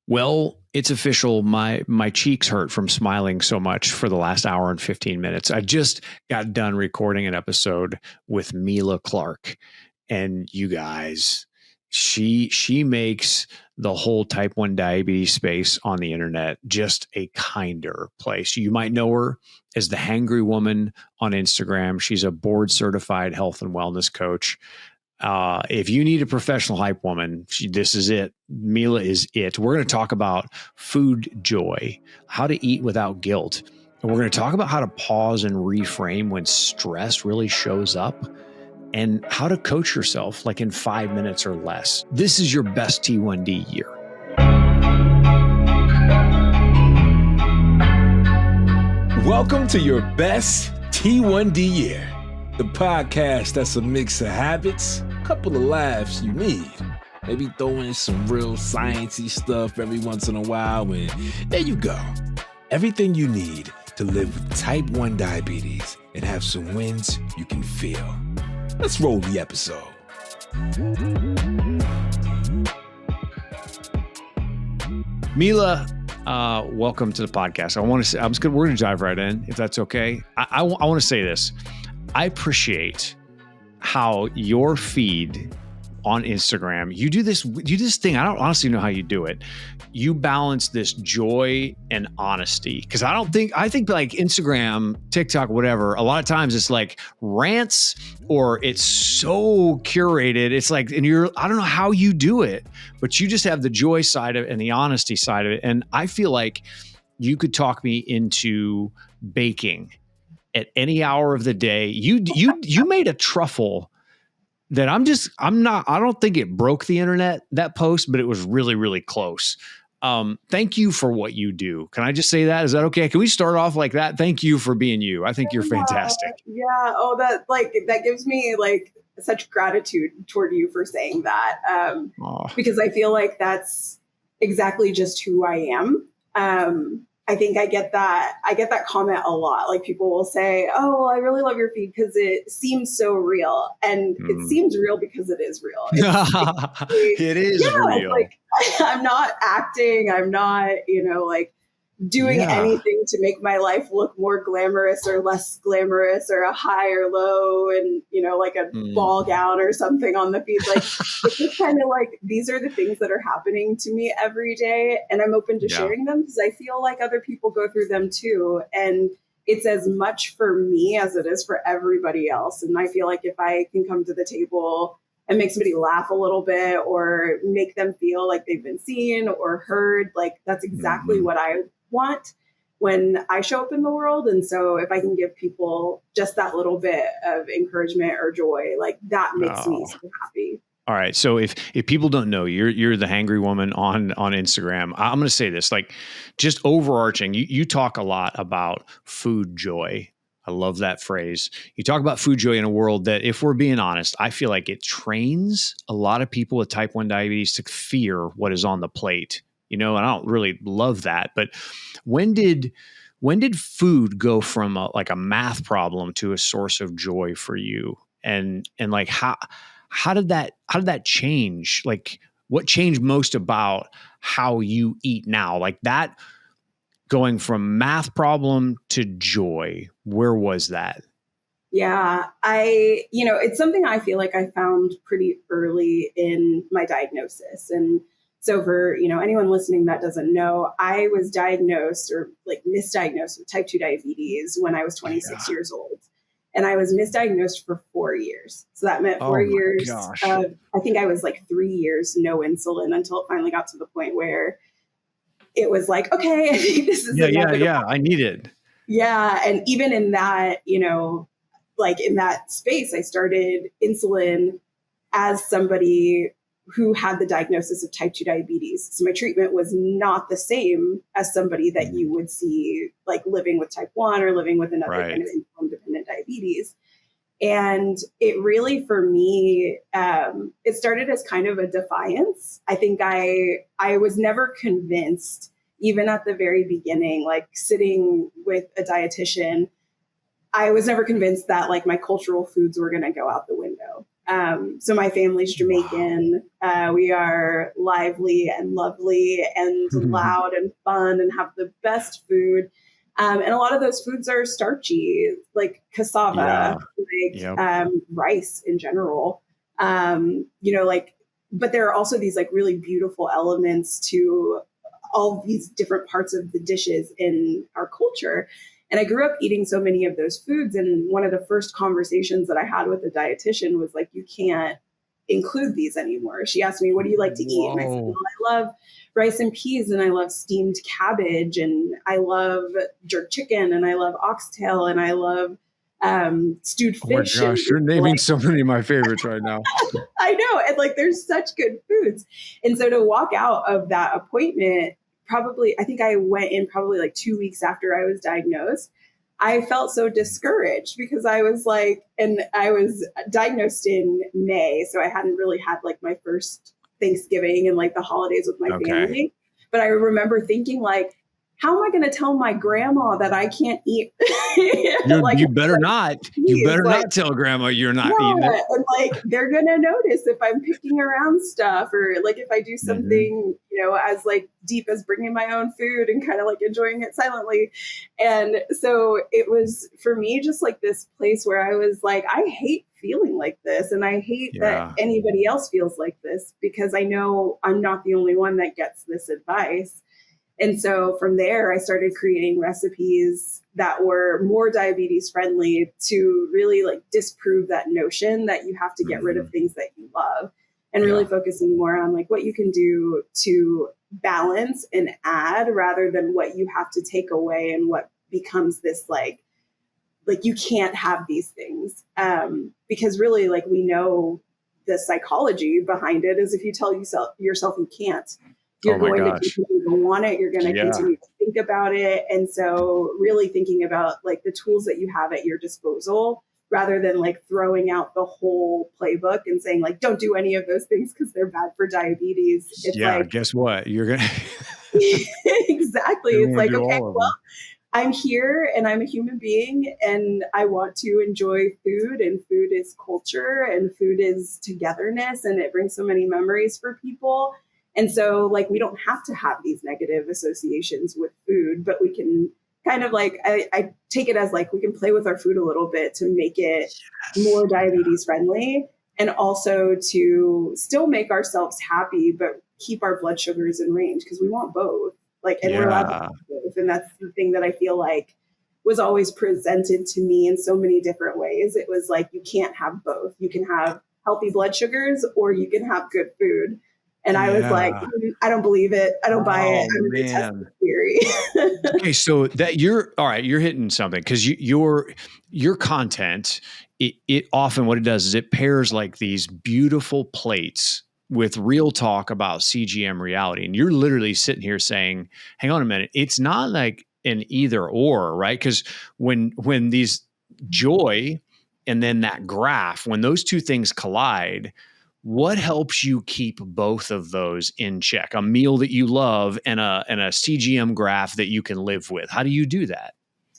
Well, it's official. My cheeks hurt from smiling so much for the last hour and 15 minutes. I just got done recording an episode with Mila Clarke, and you guys, she makes the whole type 1 diabetes space on the internet just a kinder place. You might know her as the Hangry Woman on Instagram. She's a board certified health and wellness coach. If you need a professional hype woman, this is it. Mila is it. We're going to talk about food joy, how to eat without guilt. And we're going to talk about how to pause and reframe when stress really shows up, and how to coach yourself like in 5 minutes or less. This is your best T1D year. Welcome to your best T1D year, the podcast that's a mix of habits, a couple of laughs you need, maybe throw in some real sciencey stuff every once in a while, and there you go. Everything you need to live with type 1 diabetes and have some wins you can feel. Let's roll the episode. Mila, welcome to the podcast. We're going to dive right in, if that's okay. I want to say this. I appreciate how your feed on Instagram, you do this thing. I don't honestly know how you do it. You balance this joy and honesty. Cause I think like Instagram, TikTok, whatever, a lot of times it's like rants or it's so curated. It's like, and I don't know how you do it, but you just have the joy side of it and the honesty side of it. And I feel like you could talk me into baking at any hour of the day. You made a truffle that I don't think it broke the internet, that post, but it was really, really close. Thank you for what you do. Can I just say that? Is that okay? Can we start off like that? Thank you for being you. I think you're fantastic. Yeah. Oh, that gives me like such gratitude toward you for saying that. Because I feel like that's exactly just who I am. I think I get that comment a lot. Like people will say, "Oh, well, I really love your feed because it seems so real," and it seems real because it is real. It is real. Like I'm not acting. I'm not, doing anything to make my life look more glamorous or less glamorous or a high or low and, like a ball gown or something on the feed. Like it's just kind of like, these are the things that are happening to me every day. And I'm open to sharing them because I feel like other people go through them too. And it's as much for me as it is for everybody else. And I feel like if I can come to the table and make somebody laugh a little bit or make them feel like they've been seen or heard, like that's exactly what I want when I show up in the world. And so if I can give people just that little bit of encouragement or joy, like that makes me so happy. All right. So if people don't know, you're the Hangry Woman on Instagram. I'm going to say this, like just overarching, you talk a lot about food joy. I love that phrase. You talk about food joy in a world that, if we're being honest, I feel like it trains a lot of people with type 1 diabetes to fear what is on the plate. And I don't really love that. But when did food go from a math problem to a source of joy for you? And like how did that change? Like what changed most about how you eat now? Like that going from math problem to joy, where was that? Yeah, it's something I feel like I found pretty early in my diagnosis. And so for, anyone listening that doesn't know, I was diagnosed or like misdiagnosed with type 2 diabetes when I was 26 years old. And I was misdiagnosed for 4 years. So that meant 4 years of, I think I was like 3 years, no insulin until it finally got to the point where it was like, okay, I think this is I need it. Yeah. And even in that, like in that space, I started insulin as somebody who had the diagnosis of type 2 diabetes. So my treatment was not the same as somebody that you would see like living with type 1 or living with another kind of insulin-dependent diabetes. And it really, for me, it started as kind of a defiance. I think I was never convinced, even at the very beginning, like sitting with a dietitian, I was never convinced that like my cultural foods were going to go out the window. So my family's Jamaican. We are lively and lovely and loud and fun and have the best food. And a lot of those foods are starchy, like cassava, rice in general. But there are also these like really beautiful elements to all these different parts of the dishes in our culture. And I grew up eating so many of those foods. And one of the first conversations that I had with a dietitian was like, you can't include these anymore. She asked me, what do you like to eat? And I said, well, I love rice and peas, and I love steamed cabbage, and I love jerk chicken, and I love oxtail, and I love stewed fish. Oh my gosh, you're naming so many of my favorites right now. I know. And like, there's such good foods. And so to walk out of that appointment, I think I went in probably like 2 weeks after I was diagnosed. I felt so discouraged because I was like, and I was diagnosed in May. So I hadn't really had like my first Thanksgiving and like the holidays with my family. But I remember thinking like, how am I going to tell my grandma that I can't eat? You better not. You better not tell grandma you're not eating it. And like, they're going to notice if I'm picking around stuff, or like if I do something, as like deep as bringing my own food and kind of like enjoying it silently. And so it was for me just like this place where I was like, I hate feeling like this. And I hate that anybody else feels like this, because I know I'm not the only one that gets this advice. And so from there, I started creating recipes that were more diabetes friendly to really like disprove that notion that you have to get rid of things that you love, and really focusing more on like what you can do to balance and add rather than what you have to take away, and what becomes this like you can't have these things. Because really, like, we know the psychology behind it is if you tell yourself you can't, you're going to continue to want it. You're going to continue to think about it. And so really thinking about like the tools that you have at your disposal, rather than like throwing out the whole playbook and saying like, don't do any of those things because they're bad for diabetes. It's like, guess what? You're going to. Exactly. It's like, okay, well, I'm here and I'm a human being and I want to enjoy food, and food is culture and food is togetherness, and it brings so many memories for people. And so like, we don't have to have these negative associations with food, but we can kind of like, I take it as like, we can play with our food a little bit to make it more diabetes friendly, and also to still make ourselves happy, but keep our blood sugars in range, because we want both. Like, and we're allowed to have both. And that's the thing that I feel like was always presented to me in so many different ways. It was like, you can't have both. You can have healthy blood sugars or you can have good food. And I was like, I don't believe it. I don't buy it. I'm going to test the theory. Okay, so that you're hitting something, because your content, it often, what it does is it pairs like these beautiful plates with real talk about CGM reality. And you're literally sitting here saying, hang on a minute, it's not like an either or, right? Because when these joy and then that graph, when those two things collide, what helps you keep both of those in check? A meal that you love and a CGM graph that you can live with. How do you do that?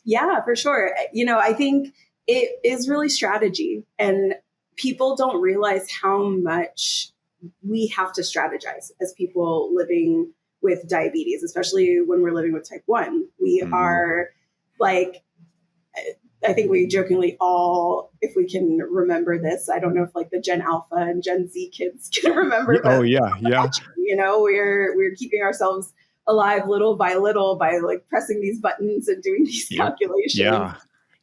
Yeah, for sure. I think it is really strategy, and people don't realize how much we have to strategize as people living with diabetes, especially when we're living with type 1. We are like, I think we jokingly all, if we can remember this, I don't know if like the Gen Alpha and Gen Z kids can remember. Oh yeah. We're keeping ourselves alive little by like pressing these buttons and doing these calculations. Yeah.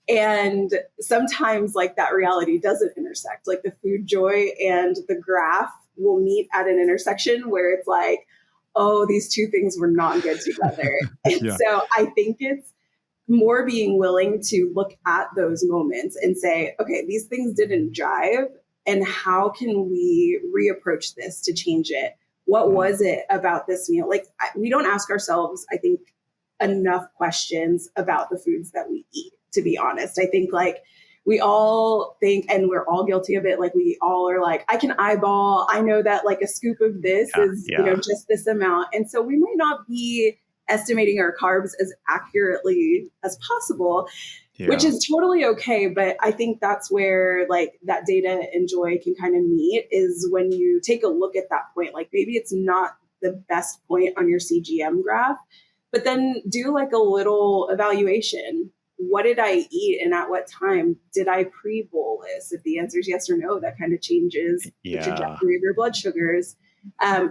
And sometimes like that reality doesn't intersect. Like the food joy and the graph will meet at an intersection where it's like, oh, these two things were not good together. And so I think it's more being willing to look at those moments and say, okay, these things didn't jive, and how can we reapproach this to change it? What was it about this meal? Like, we don't ask ourselves, I think, enough questions about the foods that we eat, to be honest. I think like we all think, and we're all guilty of it, like we all are like, I can eyeball, I know that like a scoop of this is just this amount. And so we might not be estimating our carbs as accurately as possible, which is totally okay. But I think that's where like that data and joy can kind of meet, is when you take a look at that point. Like maybe it's not the best point on your CGM graph, but then do like a little evaluation. What did I eat and at what time? Did I pre-bolus? If the answer is yes or no, that kind of changes the trajectory of your blood sugars.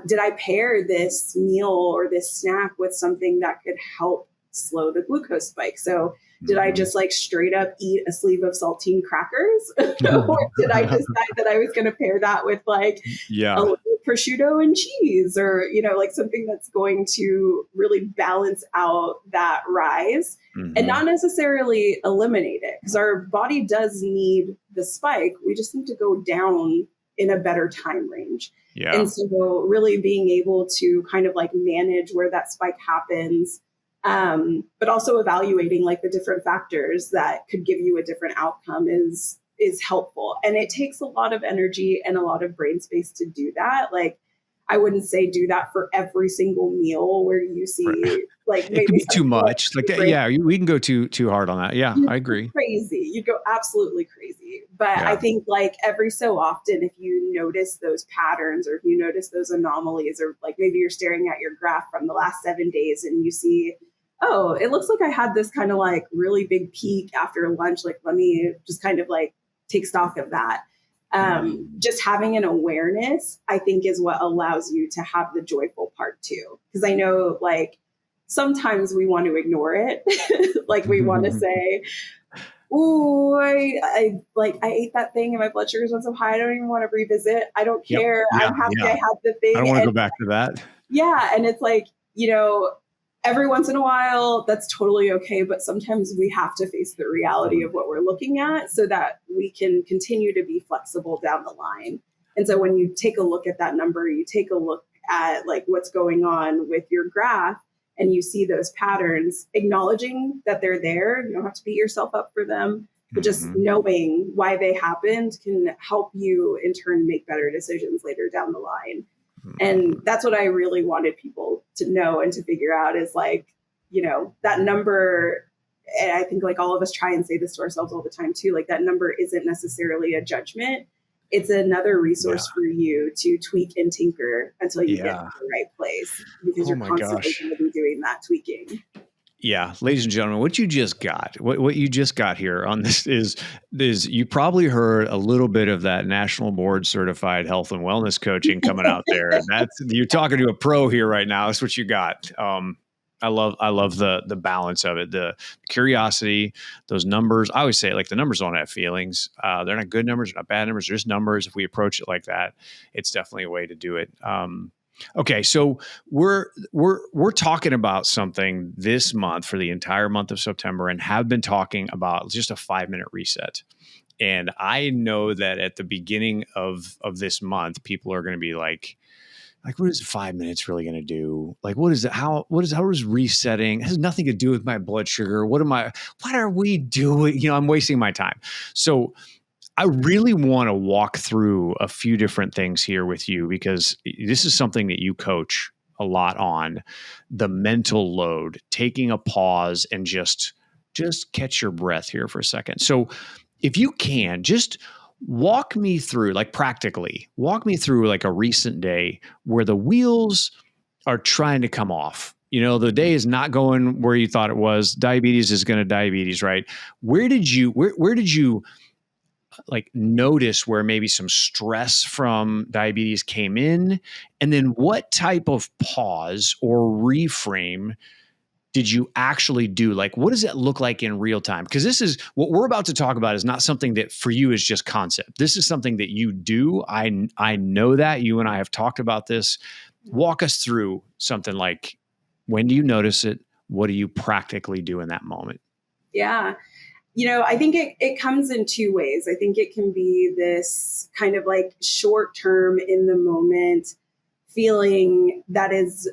Did I pair this meal or this snack with something that could help slow the glucose spike? So did I just like straight up eat a sleeve of saltine crackers? Or did I decide that I was going to pair that with like a little prosciutto and cheese, or, you know, like something that's going to really balance out that rise and not necessarily eliminate it, because our body does need the spike. We just need to go down in a better time range. And so really being able to kind of like manage where that spike happens, but also evaluating like the different factors that could give you a different outcome is helpful. And it takes a lot of energy and a lot of brain space to do that. Like, I wouldn't say do that for every single meal where you see like maybe it could be too much. Like that, we can go too hard on that. Yeah, I agree. Crazy. You'd go absolutely crazy. But I think like every so often, if you notice those patterns, or if you notice those anomalies, or like maybe you're staring at your graph from the last 7 days and you see, oh, it looks like I had this kind of like really big peak after lunch. Like, let me just kind of like take stock of that. Just having an awareness, I think, is what allows you to have the joyful part too. Because I know like sometimes we want to ignore it. Like we want to say, ooh, I ate that thing and my blood sugars went so high, I don't even want to revisit. I don't care. I'm happy I had the thing. I don't want to go back to that. Yeah. And it's like, you know, every once in a while, that's totally okay. But sometimes we have to face the reality of what we're looking at so that we can continue to be flexible down the line. And so when you take a look at that number, you take a look at like what's going on with your graph, and you see those patterns, acknowledging that they're there. You don't have to beat yourself up for them, but just knowing why they happened can help you in turn make better decisions later down the line. And that's what I really wanted people to know and to figure out, is like, you know, that number, and I think like all of us try and say this to ourselves all the time too, like that number isn't necessarily a judgment. It's another resource for you to tweak and tinker until you get to the right place, because you're constantly going to be doing that tweaking. Yeah, ladies and gentlemen, what you just got, what you just got here on this is you probably heard a little bit of that national board certified health and wellness coaching coming out there. You're talking to a pro here right now. That's what you got. I love the balance of it, the curiosity, those numbers. I always say, like, the numbers don't have feelings. They're not good numbers, they're not bad numbers. They're just numbers. If we approach it like that, it's definitely a way to do it. Okay, so we're talking about something this month for the entire month of September, and have been talking about just a 5-minute reset. And I know that at the beginning of this month, people are going to be like, what is 5 minutes really going to do? Like, what is it? How is resetting? It has nothing to do with my blood sugar. What are we doing? You know, I'm wasting my time. So I really want to walk through a few different things here with you, because this is something that you coach a lot on, the mental load, taking a pause and just catch your breath here for a second. So if you can, just walk me through, like practically, walk me through like a recent day where the wheels are trying to come off. You know, the day is not going where you thought it was. Diabetes is going to diabetes, right? Where did you like notice where maybe some stress from diabetes came in? And then what type of pause or reframe did you actually do? Like, what does that look like in real time? Because this is what we're about to talk about, is not something that for you is just concept. This is something that you do. I know that you and I have talked about this. Walk us through something like, when do you notice it? What do you practically do in that moment? Yeah. You know, I think it comes in two ways. I think it can be this kind of like short term, in the moment feeling that is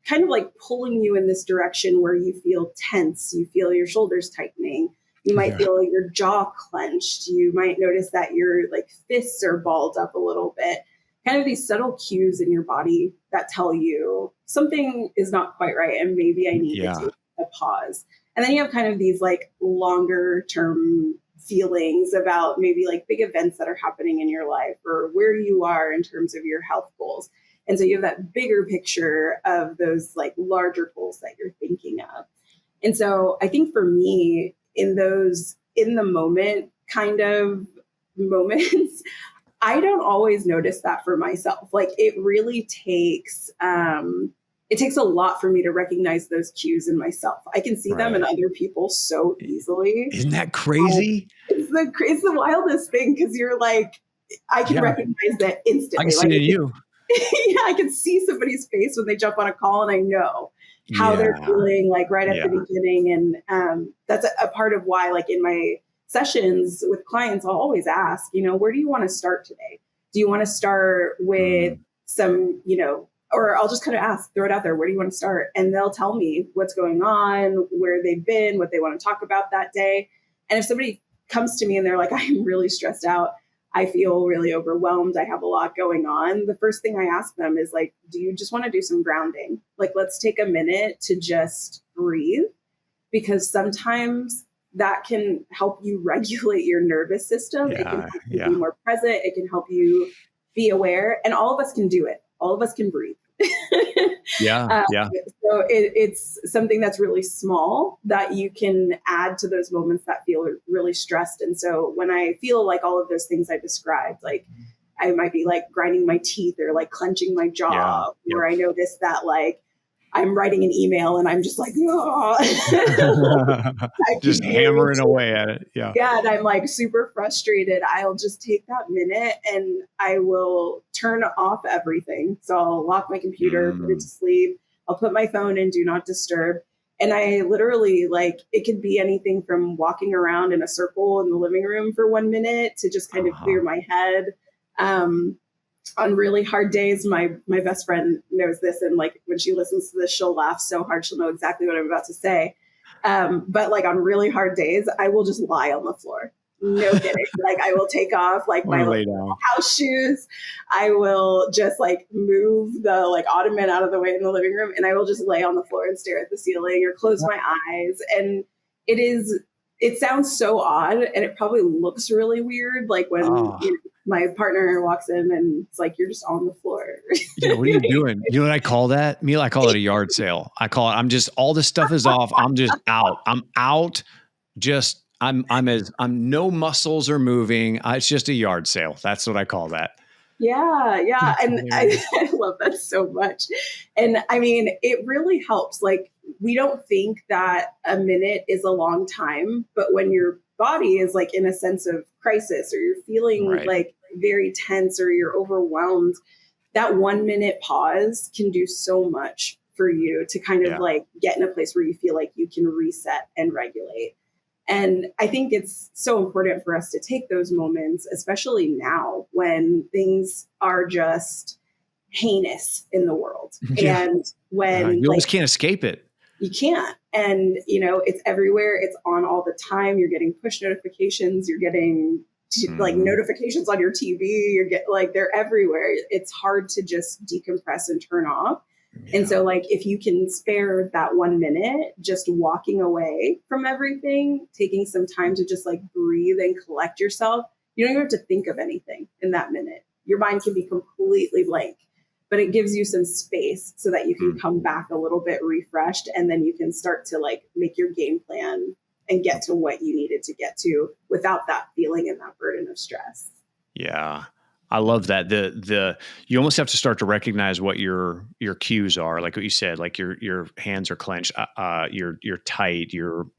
kind of like pulling you in this direction where you feel tense, you feel your shoulders tightening, you might feel your jaw clenched, you might notice that your like fists are balled up a little bit, kind of these subtle cues in your body that tell you something is not quite right and maybe I need to take a pause. And then you have kind of these like longer term feelings about maybe like big events that are happening in your life or where you are in terms of your health goals. And so you have that bigger picture of those like larger goals that you're thinking of. And so I think for me, in those in the moment kind of moments, I don't always notice that for myself. Like it really takes a lot for me to recognize those cues in myself. I can see them in other people so easily. Isn't that crazy? It's the wildest thing because you're like, I can recognize that instantly. I can see it in you. Yeah, I can see somebody's face when they jump on a call and I know how they're feeling like right at the beginning. And that's a part of why like in my sessions with clients, I'll always ask, where do you want to start today? Do you want to start with some, or I'll just kind of ask, throw it out there. Where do you want to start? And they'll tell me what's going on, where they've been, what they want to talk about that day. And if somebody comes to me and they're like, I'm really stressed out, I feel really overwhelmed, I have a lot going on, the first thing I ask them is like, do you just want to do some grounding? Like, let's take a minute to just breathe, because sometimes that can help you regulate your nervous system. It can help you be more present. It can help you be aware. And all of us can do it. All of us can breathe. So it's something that's really small that you can add to those moments that feel really stressed. And so when I feel like all of those things I described, like I might be like grinding my teeth or like clenching my jaw, or I notice that like I'm writing an email and I'm just like, just hammering away at it. Yeah. And I'm like super frustrated. I'll just take that minute and I will turn off everything. So I'll lock my computer, put it to sleep. I'll put my phone in do not disturb. And I literally like, it could be anything from walking around in a circle in the living room for 1 minute to just kind of clear my head. On really hard days, my best friend knows this. And like when she listens to this, she'll laugh so hard. She'll know exactly what I'm about to say. But like on really hard days, I will just lie on the floor. No kidding. Like I will take off like my house shoes. I will just like move the like ottoman out of the way in the living room. And I will just lay on the floor and stare at the ceiling or close my eyes. And it sounds so odd and it probably looks really weird. Like when my partner walks in and it's like, you're just on the floor. What are you doing? You know what I call that? Mila, I call it a yard sale. I call it, all this stuff is off. I'm just out. I'm out. I'm no muscles are moving. It's just a yard sale. That's what I call that. Yeah. And I love that so much. And I mean, it really helps. Like we don't think that a minute is a long time, but when your body is like in a sense of crisis or you're feeling like very tense or you're overwhelmed, that 1 minute pause can do so much for you to kind of like get in a place where you feel like you can reset and regulate. And I think it's so important for us to take those moments, especially now when things are just heinous in the world. And when you almost can't escape it. You can't. And, it's everywhere. It's on all the time. You're getting push notifications. You're getting like notifications on your TV. They're everywhere. It's hard to just decompress and turn off. And so like, if you can spare that 1 minute, just walking away from everything, taking some time to just like breathe and collect yourself, you don't even have to think of anything in that minute. Your mind can be completely blank, but it gives you some space so that you can come back a little bit refreshed. And then you can start to like make your game plan and get to what you needed to get to without that feeling and that burden of stress. Yeah. I love that. You almost have to start to recognize what your cues are, like what you said, like your hands are clenched, you're tight, your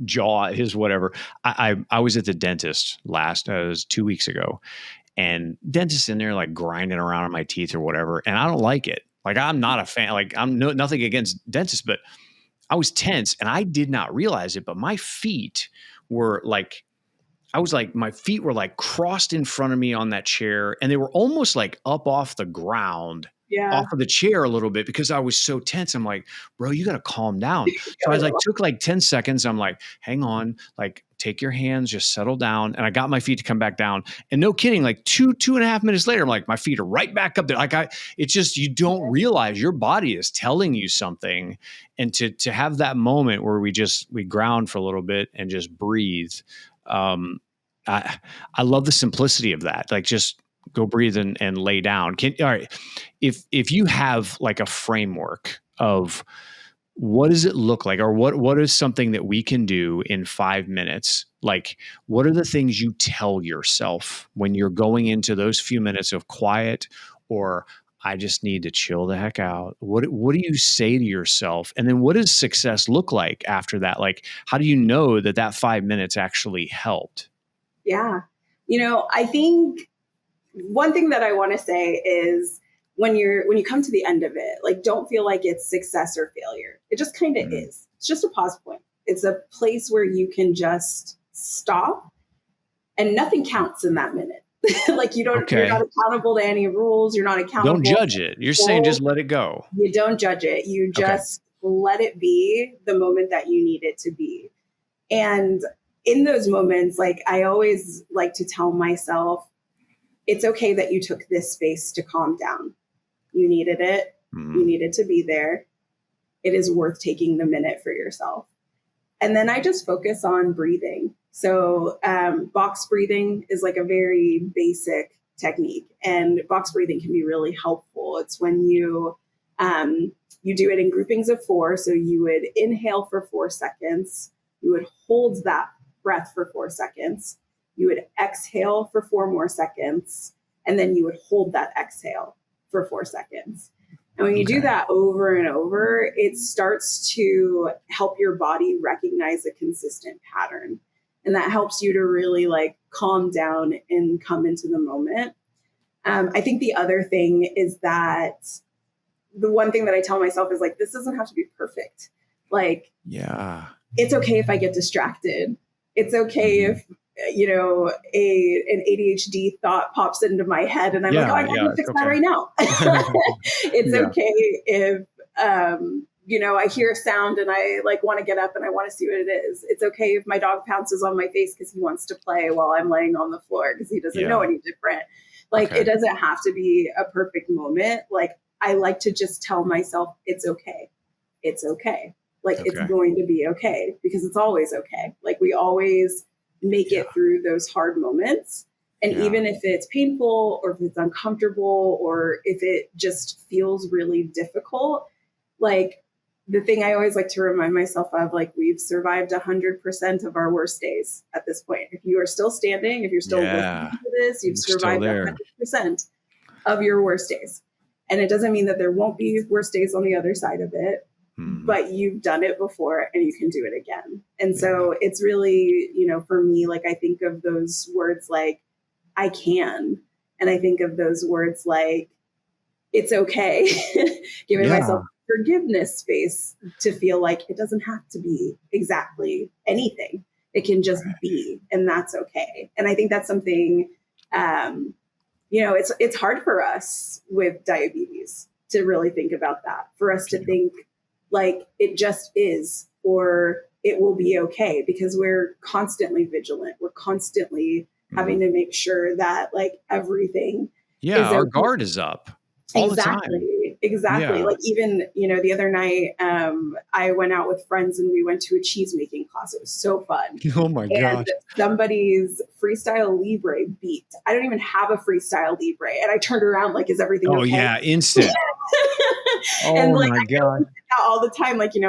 jaw is whatever. I was at the dentist it was 2 weeks ago, and dentist in there like grinding around on my teeth or whatever, and I don't like it. Like I'm not a fan. Like nothing against dentists, but I was tense and I did not realize it. But my feet were like. My feet were like crossed in front of me on that chair, and they were almost like up off the ground, off of the chair a little bit because I was so tense. I'm like, bro, you got to calm down. So I took like 10 seconds. I'm like, hang on, like take your hands, just settle down. And I got my feet to come back down. And no kidding, like 2.5 minutes later, I'm like, my feet are right back up there. Like it's just, you don't realize your body is telling you something. And to have that moment where we ground for a little bit and just breathe. I love the simplicity of that. Like, just go breathe and lay down. All right. If you have like a framework of what does it look like, or what is something that we can do in 5 minutes? Like, what are the things you tell yourself when you're going into those few minutes of quiet, or I just need to chill the heck out? What do you say to yourself? And then what does success look like after that? Like, how do you know that 5 minutes actually helped? Yeah. I think one thing that I want to say is when you come to the end of it, like, don't feel like it's success or failure. It just kind of is. It's just a pause point. It's a place where you can just stop, and nothing counts in that minute. Like, you're not accountable to any rules. You're not accountable. Don't judge it. You're saying just let it go. You don't judge it. You just let it be the moment that you need it to be. And in those moments, like, I always like to tell myself, it's okay that you took this space to calm down. You needed it. You needed to be there. It is worth taking the minute for yourself. And then I just focus on breathing. So box breathing is like a very basic technique, and box breathing can be really helpful. It's when you do it in groupings of 4. So you would inhale for 4 seconds. You would hold that breath for 4 seconds. You would exhale for 4 more seconds. And then you would hold that exhale for 4 seconds. And when you do that over and over, it starts to help your body recognize a consistent pattern. And that helps you to really like calm down and come into the moment. I think the other thing is that the one thing that I tell myself is like, this doesn't have to be perfect. Like, it's okay if I get distracted. It's okay if, an ADHD thought pops into my head and I'm like, oh, I gotta fix that right now. It's okay if, I hear a sound and I like want to get up and I want to see what it is. It's okay if my dog pounces on my face because he wants to play while I'm laying on the floor because he doesn't know any different. Like, it doesn't have to be a perfect moment. Like, I like to just tell myself, it's okay. It's okay. Like, it's going to be okay, because it's always okay. Like, we always make it through those hard moments. And even if it's painful or if it's uncomfortable or if it just feels really difficult, like, the thing I always like to remind myself of, like, we've survived 100% of our worst days at this point. If you are still standing, if you're still listening to this, you've survived 100% of your worst days. And it doesn't mean that there won't be worse days on the other side of it, but you've done it before and you can do it again. And so it's really, for me, like, I think of those words like, I can. And I think of those words like, it's okay. Giving myself forgiveness space to feel like it doesn't have to be exactly anything. It can just be, and that's okay. And I think that's something, it's hard for us with diabetes to really think about that, for us to think like it just is, or it will be okay, because we're constantly vigilant. We're constantly having to make sure that like everything is our guard is up all the time. Exactly. Like, even, the other night, I went out with friends and we went to a cheese making class. It was so fun. Oh my gosh. And somebody's freestyle Libre beat. I don't even have a freestyle Libre. And I turned around like, is everything okay? Oh yeah. Instant. And my God. All the time, like, an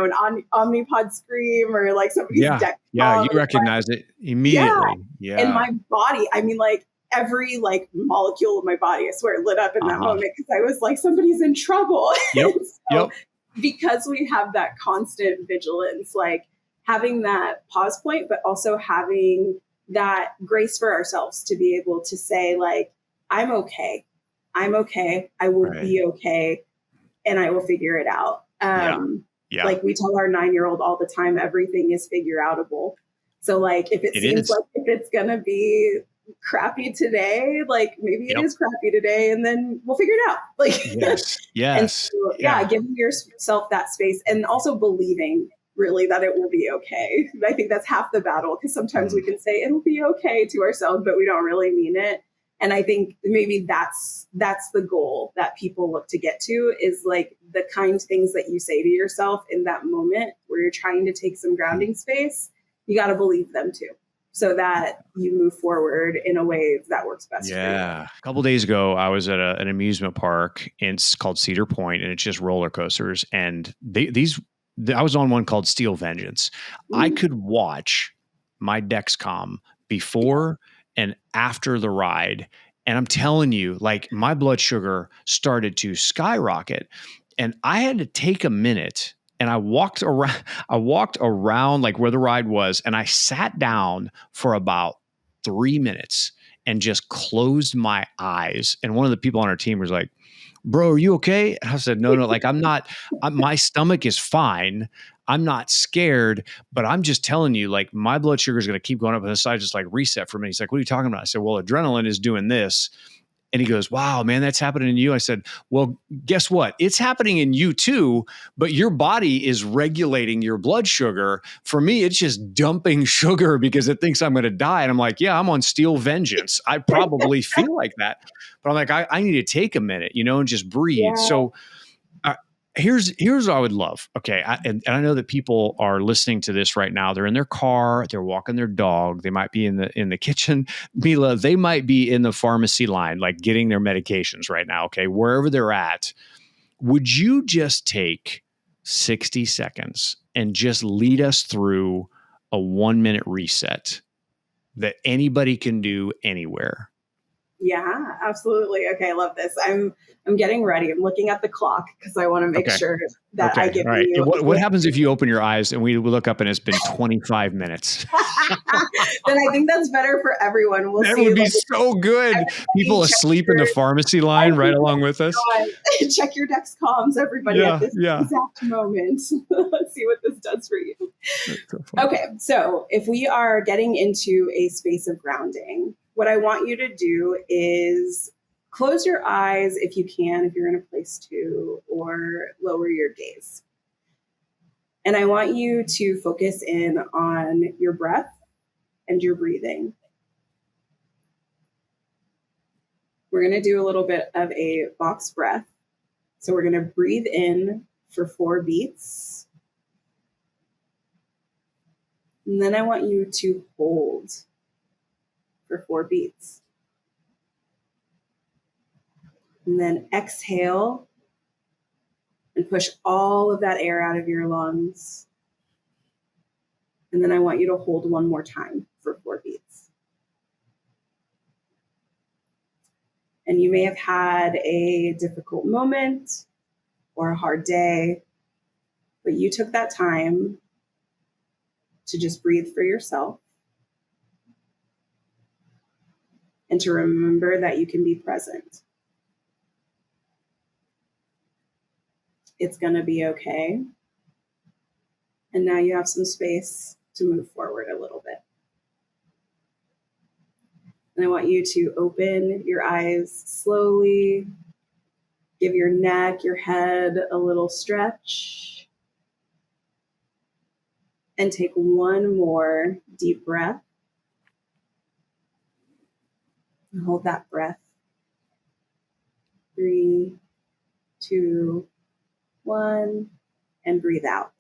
Omnipod scream or like somebody's deck. Yeah. You recognize it immediately. Yeah. And my body, I mean, like, every like molecule of my body, I swear, lit up in that moment, because I was like, somebody's in trouble. Because we have that constant vigilance, like having that pause point, but also having that grace for ourselves to be able to say like, I'm okay. I will be okay. And I will figure it out. Like, we tell our 9-year-old all the time, everything is figure outable. So like, if it seems like if it's going to be crappy today, like maybe it is crappy today, and then we'll figure it out. Like, yes. And so, giving yourself that space, and also believing really that it will be okay. I think that's half the battle, because sometimes we can say it'll be okay to ourselves, but we don't really mean it. And I think maybe that's the goal that people look to get to, is like the kind things that you say to yourself in that moment where you're trying to take some grounding space. You got to believe them too, so that you move forward in a way that works best for you. Yeah. A couple of days ago, I was at an amusement park, and it's called Cedar Point, and it's just roller coasters. And I was on one called Steel Vengeance. I could watch my Dexcom before and after the ride. And I'm telling you, like, my blood sugar started to skyrocket, and I had to take a minute, and I walked around like where the ride was, and I sat down for about 3 minutes and just closed my eyes. And one of the people on our team was like, "Bro, are you okay?" And I said, no, like, I'm not, my stomach is fine. I'm not scared, but I'm just telling you, like, my blood sugar is going to keep going up, and this side just like reset for me. He's like, "What are you talking about?" I said, "Well, adrenaline is doing this." And he goes, "Wow, man, that's happening in you." I said, "Well, guess what? It's happening in you too, but your body is regulating your blood sugar. For me, it's just dumping sugar because it thinks I'm going to die." And I'm like, "Yeah, I'm on Steel Vengeance. I probably feel like that." But I'm like, I need to take a minute, and just breathe. Yeah. So here's what I would love. Okay. And I know that people are listening to this right now. They're in their car, they're walking their dog. They might be in the kitchen. Mila, they might be in the pharmacy line, like getting their medications right now. Okay. Wherever they're at, would you just take 60 seconds and just lead us through a 1-minute reset that anybody can do anywhere? Yeah, absolutely. Okay, I love this. I'm getting ready. I'm looking at the clock because I want to make sure that I give you. What happens if you open your eyes and we look up and it's been 25 minutes? Then I think that's better for everyone. We'll that see. Would be so good. People asleep in the pharmacy line right along with us. Check your Dexcoms, everybody, at this exact moment. Let's see what this does for you. Okay, so if we are getting into a space of grounding, what I want you to do is close your eyes if you can, if you're in a place to, or lower your gaze. And I want you to focus in on your breath and your breathing. We're going to do a little bit of a box breath. So we're going to breathe in for 4 beats. And then I want you to hold for 4 beats. And then exhale and push all of that air out of your lungs. And then I want you to hold one more time for 4 beats. And you may have had a difficult moment or a hard day, but you took that time to just breathe for yourself and to remember that you can be present. It's going to be okay. And now you have some space to move forward a little bit. And I want you to open your eyes slowly. Give your neck, your head a little stretch. And take one more deep breath. And hold that breath. 3, 2, 1, and breathe out.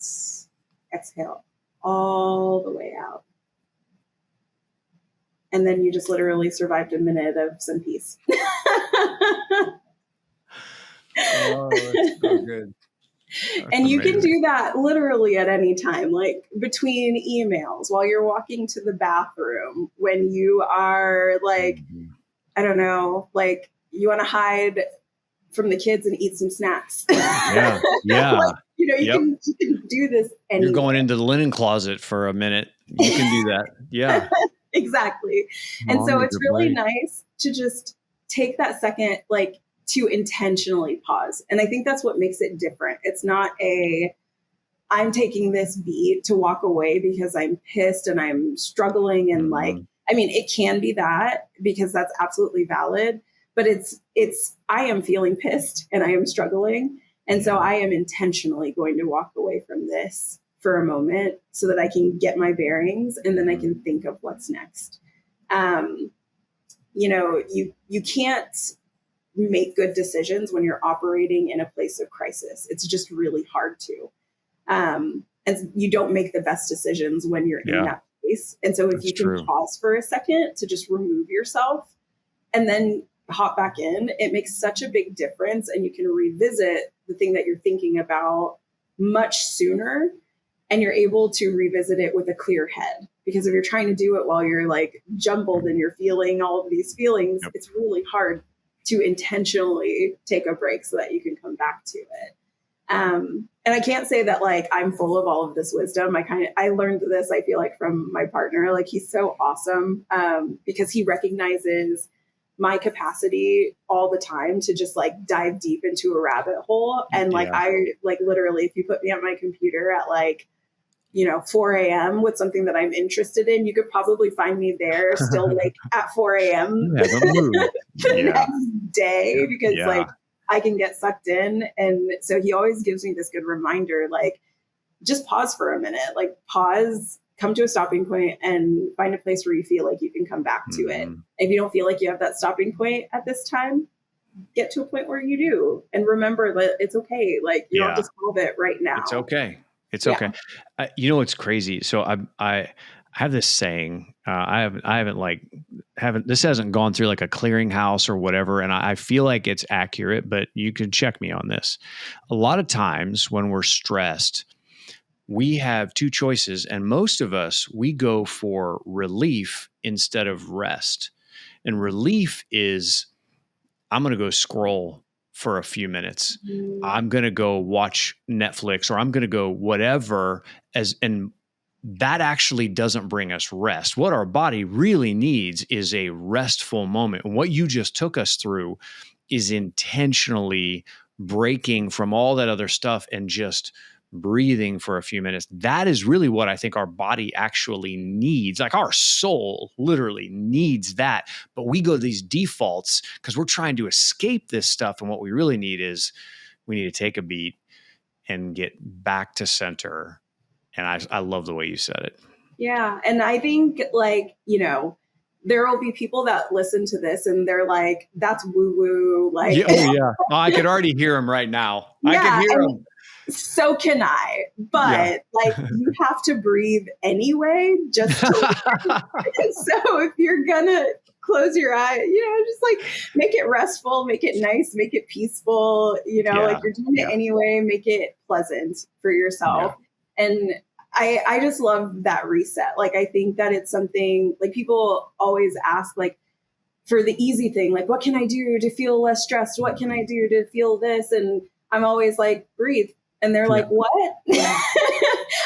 Exhale all the way out. And then you just literally survived a minute of some peace. Oh, that's so good. And you can do that literally at any time, like between emails, while you're walking to the bathroom, when you are like, I don't know, like you want to hide from the kids and eat some snacks. Yeah. Like, you can do this anywhere. You're going into the linen closet for a minute. You can do that. Yeah. Exactly. And so it's really nice to just take that second, like, to intentionally pause. And I think that's what makes it different. It's not I'm taking this beat to walk away because I'm pissed and I'm struggling. And it can be that, because that's absolutely valid, but I am feeling pissed and I am struggling. And so I am intentionally going to walk away from this for a moment so that I can get my bearings and then I can think of what's next. You can't make good decisions when you're operating in a place of crisis. It's just really hard to. And you don't make the best decisions when you're in that place. And so if you can pause for a second to just remove yourself and then hop back in, it makes such a big difference. And you can revisit the thing that you're thinking about much sooner, and you're able to revisit it with a clear head. Because if you're trying to do it while you're like jumbled and you're feeling all of these feelings, it's really hard to intentionally take a break so that you can come back to it. And I can't say that like I'm full of all of this wisdom. I learned this, I feel like, from my partner. Like, he's so awesome because he recognizes my capacity all the time to just like dive deep into a rabbit hole. And like, I like literally, if you put me on my computer at like, 4 a.m. with something that I'm interested in, you could probably find me there still like at 4 a.m. the next day because like I can get sucked in. And so he always gives me this good reminder, like, just pause for a minute, like pause, come to a stopping point and find a place where you feel like you can come back to it. If you don't feel like you have that stopping point at this time, get to a point where you do. And remember that it's okay. Like, you don't have to solve it right now. It's okay. It's okay. It's crazy. So I have this saying, this hasn't gone through like a clearinghouse or whatever. And I feel like it's accurate, but you can check me on this. A lot of times when we're stressed, we have two choices. And most of us, we go for relief instead of rest. And relief is, I'm going to go scroll for a few minutes. I'm going to go watch Netflix, or I'm going to go whatever, and that actually doesn't bring us rest. What our body really needs is a restful moment. And what you just took us through is intentionally breaking from all that other stuff and just breathing for a few minutes. That is really what I think our body actually needs. Like, our soul literally needs that. But we go to these defaults because we're trying to escape this stuff. And what we really need is we need to take a beat and get back to center. And I love the way you said it. Yeah. And I think like, there will be people that listen to this and they're like, that's woo woo. Like, I could already hear them right now. I can hear them. So can I, but like, you have to breathe anyway, just to so if you're gonna close your eye, just like make it restful, make it nice, make it peaceful, like you're doing it anyway, make it pleasant for yourself. And I just love that reset. Like, I think that it's something like people always ask, like, for the easy thing, like, what can I do to feel less stressed? What can I do to feel this? And I'm always like, breathe. And they're like, what?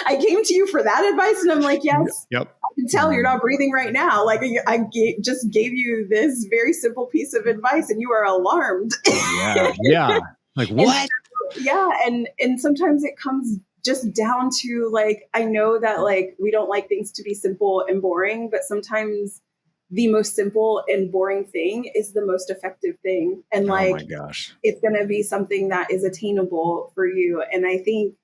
I came to you for that advice. And I'm like, yes, I can tell you're not breathing right now. Like, just gave you this very simple piece of advice and you are alarmed. Like, what? And sometimes it comes just down to like, I know that like, we don't like things to be simple and boring, but sometimes the most simple and boring thing is the most effective thing. And like, oh my gosh, it's going to be something that is attainable for you. And I think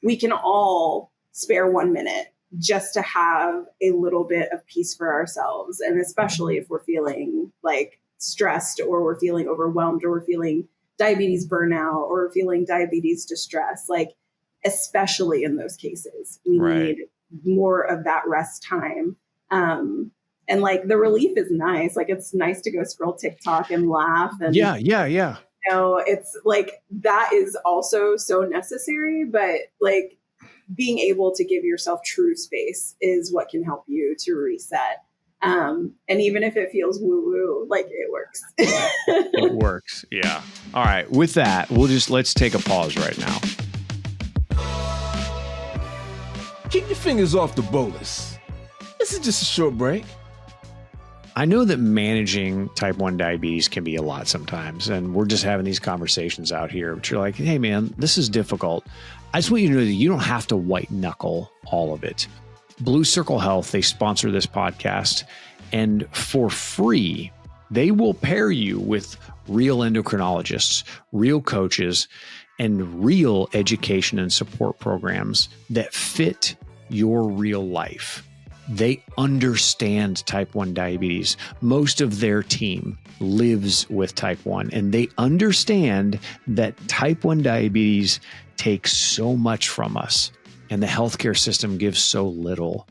we can all spare 1 minute just to have a little bit of peace for ourselves. And especially if we're feeling like stressed, or we're feeling overwhelmed, or we're feeling diabetes burnout, or we're feeling diabetes distress, like, especially in those cases, we need more of that rest time. And like, the relief is nice. Like, it's nice to go scroll TikTok and laugh. And it's like, that is also so necessary, but like, being able to give yourself true space is what can help you to reset. And even if it feels woo-woo, like, it works. It works. Yeah. All right. With that, let's take a pause right now. Keep your fingers off the bolus. This is just a short break. I know that managing type 1 diabetes can be a lot sometimes, and we're just having these conversations out here, but you're like, hey man, this is difficult. I just want you to know that you don't have to white knuckle all of it. Blue Circle Health, they sponsor this podcast, and for free, they will pair you with real endocrinologists, real coaches, and real education and support programs that fit your real life. They understand type 1 diabetes. Most of their team lives with type 1, and they understand that type 1 diabetes takes so much from us, and the healthcare system gives so little.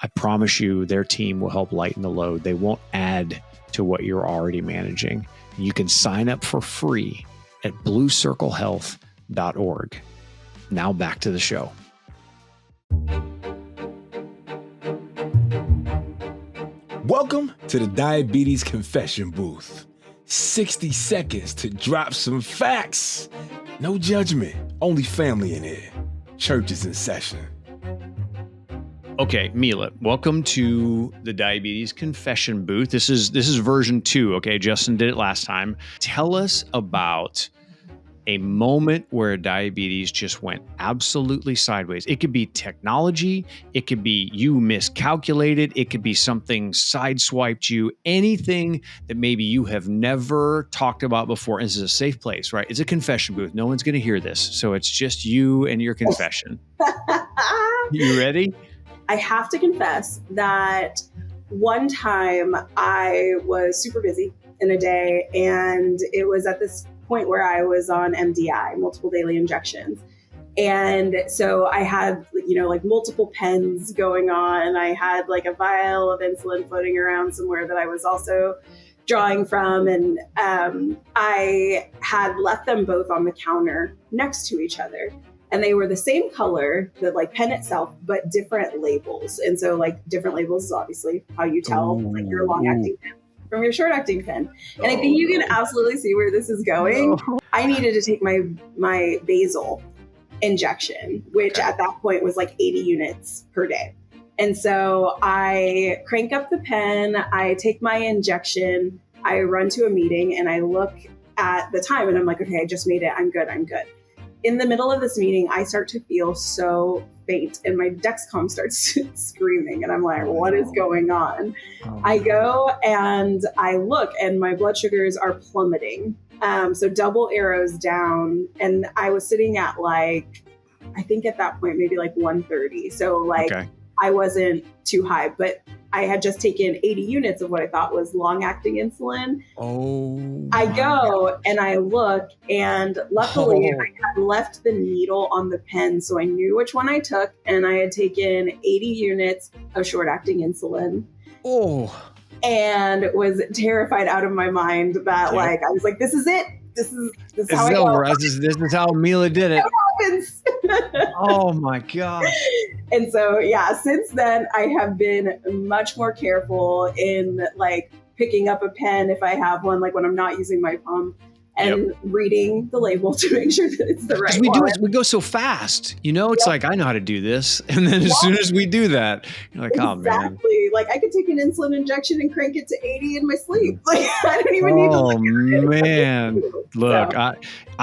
I promise you their team will help lighten the load. They won't add to what you're already managing. You can sign up for free at bluecirclehealth.org. Now back to the show. Welcome to the Diabetes Confession Booth. 60 seconds to drop some facts. No judgment, only family in here. Church is in session. Okay, Mila, welcome to the Diabetes Confession Booth. This is version 2. Okay, Justin did it last time. Tell us about a moment where diabetes just went absolutely sideways. It could be technology. It could be you miscalculated. It could be something sideswiped you. Anything that maybe you have never talked about before. And this is a safe place, right? It's a confession booth. No one's going to hear this. So it's just you and your confession. You ready? I have to confess that one time I was super busy in a day, and it was at this point where I was on MDI, multiple daily injections. And so I had, like multiple pens going on. I had like a vial of insulin floating around somewhere that I was also drawing from. And I had left them both on the counter next to each other. And they were the same color, the like pen itself, but different labels. And so like different labels is obviously how you tell like your long-acting pen from your short-acting pen. And I think you can absolutely see where this is going. I needed to take my basal injection, which at that point was like 80 units per day. And so I crank up the pen, I take my injection, I run to a meeting, and I look at the time and I'm like, okay, I just made it. I'm good. In the middle of this meeting, I start to feel so faint and my Dexcom starts screaming. And I'm like, what is going on? I go and I look and my blood sugars are plummeting. So double arrows down. And I was sitting at like, I think at that point, maybe like 130. So like I wasn't too high, but I had just taken 80 units of what I thought was long-acting insulin. I go and I look, and luckily I had left the needle on the pen, so I knew which one I took, and I had taken 80 units of short-acting insulin. And was terrified out of my mind that like, I was like, this is it. This is how I go. This is how Mila did it. Happens. Oh my gosh. And so, yeah, since then I have been much more careful in like picking up a pen if I have one, like when I'm not using my pump, and reading the label to make sure that it's the right one. We go so fast, it's like, I know how to do this. And then as soon as we do that, you're like, oh man. Exactly. Like I could take an insulin injection and crank it to 80 in my sleep. Like I don't even need to look at it. Man. Look, I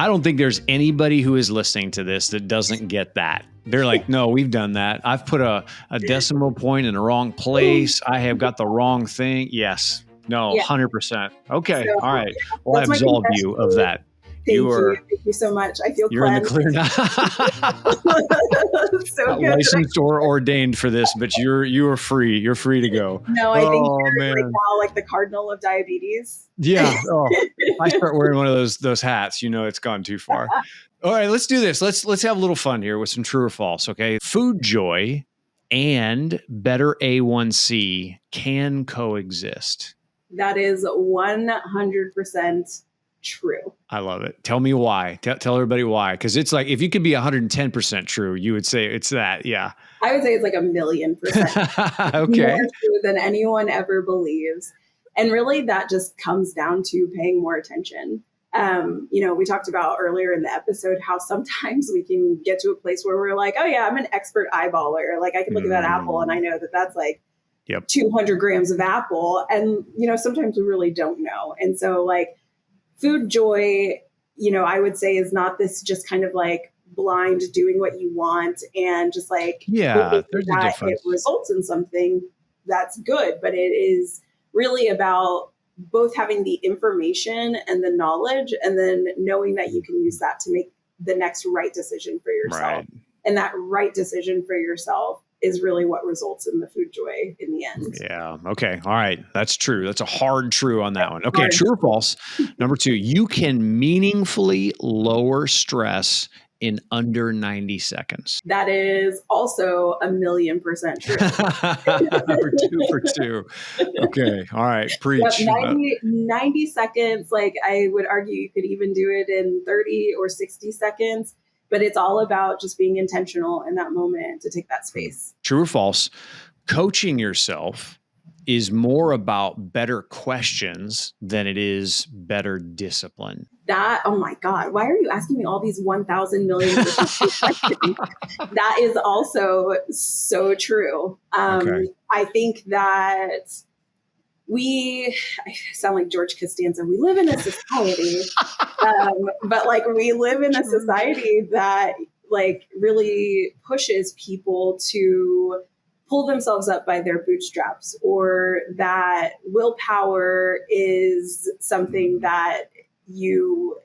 don't think there's anybody who is listening to this that doesn't get that. They're like, no, we've done that. I've put a decimal point in the wrong place. I have got the wrong thing. Yes. No, 100%. Okay. So, all right. Well, I absolve you of that. Thank you so much. I feel you're cleansed. In the clear now. So not good. Licensed or ordained for this, but you are free. You're free to go. No, I think you're right now like the cardinal of diabetes. Yeah. I start wearing one of those hats. It's gone too far. All right, let's do this. Let's have a little fun here with some true or false. Okay. Food joy and better A1C can coexist. That is 100% true. I love it. Tell me why. Tell everybody why. Because it's like, if you could be 110% true, you would say it's that. Yeah. I would say it's like 1,000,000%. Okay. More true than anyone ever believes. And really that just comes down to paying more attention. We talked about earlier in the episode how sometimes we can get to a place where we're like, oh yeah, I'm an expert eyeballer. Like I can look at that apple and I know that that's like 200 grams of apple. And, sometimes we really don't know. And so like food joy, I would say is not this just kind of like blind doing what you want and just like, there's a difference. It results in something that's good, but it is really about both having the information and the knowledge and then knowing that you can use that to make the next right decision for yourself. Right. And that right decision for yourself is really what results in the food joy in the end. Yeah. Okay. All right. That's true. That's a hard true on that one. Okay. True or false? Number 2, you can meaningfully lower stress in under 90 seconds. That is also 1,000,000% true. We're 2 for 2. Okay. All right. Preach. Yep, 90 seconds. Like I would argue you could even do it in 30 or 60 seconds, but it's all about just being intentional in that moment to take that space. True or false? Coaching yourself is more about better questions than it is better discipline. That, oh my God, why are you asking me all these 1,000 million questions? That is also so true. Okay. I think that I sound like George Costanza. We live in a society, but like we live in a society that like really pushes people to pull themselves up by their bootstraps, or that willpower is something that you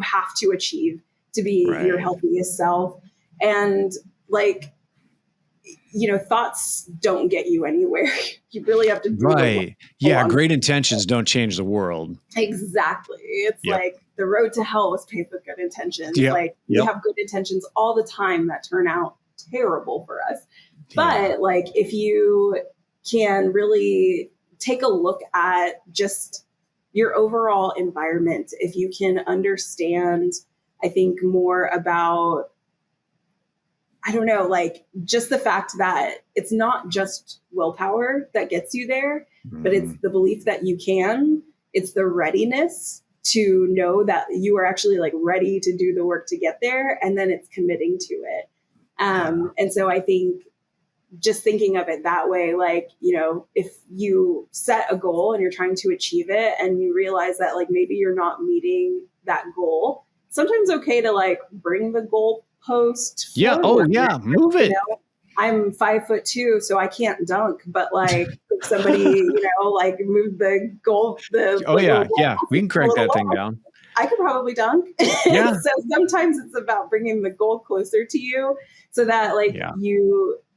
have to achieve to be your healthiest self. And like, thoughts don't get you anywhere. You really have to do right. Yeah. Great intentions don't change the world. Exactly. It's like the road to hell was paved with good intentions. Yep. Like we have good intentions all the time that turn out terrible for us. But like, if you can really take a look at just your overall environment, if you can understand, I think more about, I don't know, like just the fact that it's not just willpower that gets you there, but it's the belief that you can, it's the readiness to know that you are actually like ready to do the work to get there. And then it's committing to it. And so I think just thinking of it that way, like, if you set a goal and you're trying to achieve it and you realize that like maybe you're not meeting that goal, sometimes okay to like bring the goal post. Yeah. Oh yeah. Move it. I'm 5'2", so I can't dunk, but like if somebody, like move the goal, yeah. We can crank that thing down. I could probably dunk. Yeah. So sometimes it's about bringing the goal closer to you so that like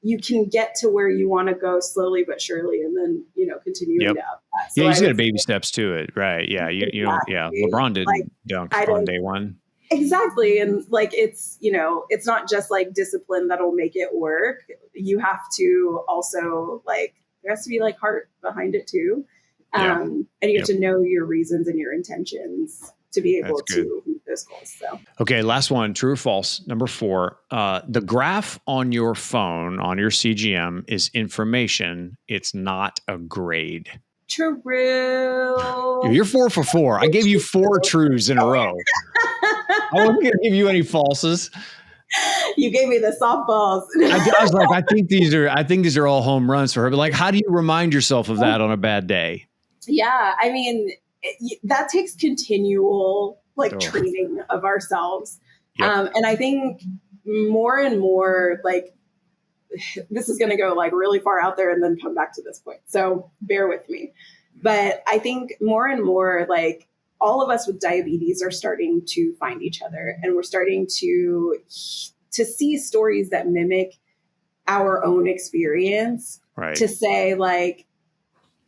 you can get to where you want to go slowly but surely, and then continue down that. So you just got baby steps to it, right? Yeah, LeBron didn't dunk on day one. Exactly, and like it's not just like discipline that'll make it work. You have to also like there has to be like heart behind it too, and you have to know your reasons and your intentions to be able to meet those goals. So, okay, last one, true or false? Number 4, the graph on your phone, on your CGM is information. It's not a grade. True. You're 4 for 4. I gave you 4 truths in a row. I wasn't going to give you any falses. You gave me the softballs. I was like, I think these are all home runs for her. But like, how do you remind yourself of that on a bad day? Yeah, I mean, that takes continual training of ourselves. Yep. And I think more and more, like, this is going to go like really far out there and then come back to this point. So bear with me. But I think more and more, like, all of us with diabetes are starting to find each other, and we're starting to see stories that mimic our own experience. Right. To say like,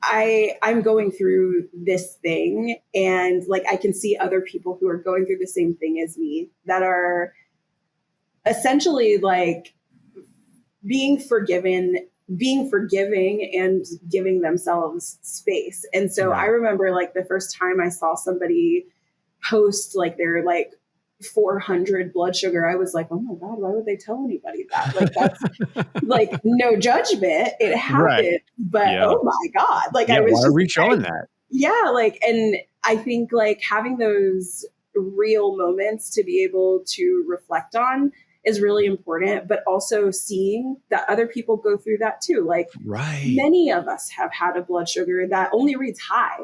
I'm going through this thing, and like I can see other people who are going through the same thing as me that are essentially like being forgiving and giving themselves space. And so I remember like the first time I saw somebody post like their like 400 blood sugar, I was like, oh my God, why would they tell anybody that? Like, that's like no judgment. It happened, but oh my God. Like I was why are we showing that? Yeah. Like, and I think like having those real moments to be able to reflect on is really important, but also seeing that other people go through that too. Like many of us have had a blood sugar that only reads high.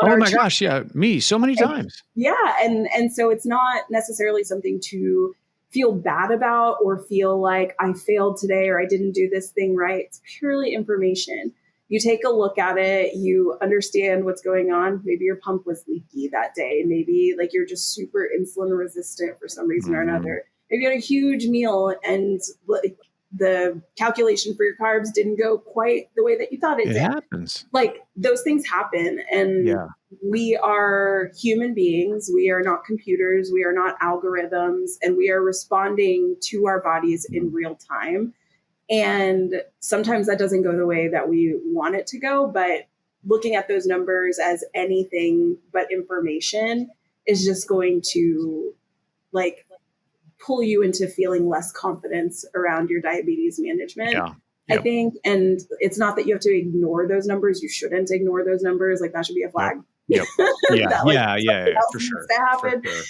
Oh my gosh. Yeah. Me so many times. Yeah. And so it's not necessarily something to feel bad about or feel like I failed today or I didn't do this thing right. It's purely information. you take a look at it, you understand what's going on. Maybe your pump was leaky that day. Maybe like you're just super insulin resistant for some reason or another. Maybe you had a huge meal and like the calculation for your carbs didn't go quite the way that you thought it did. It happens. Like those things happen. And we are human beings. We are not computers. We are not algorithms. And we are responding to our bodies in real time. And sometimes that doesn't go the way that we want it to go. But looking at those numbers as anything but information is just going to like pull you into feeling less confidence around your diabetes management. I think. And it's not that you have to ignore those numbers. You shouldn't ignore those numbers. Like that should be a flag. Yeah, For sure. To happen. For sure.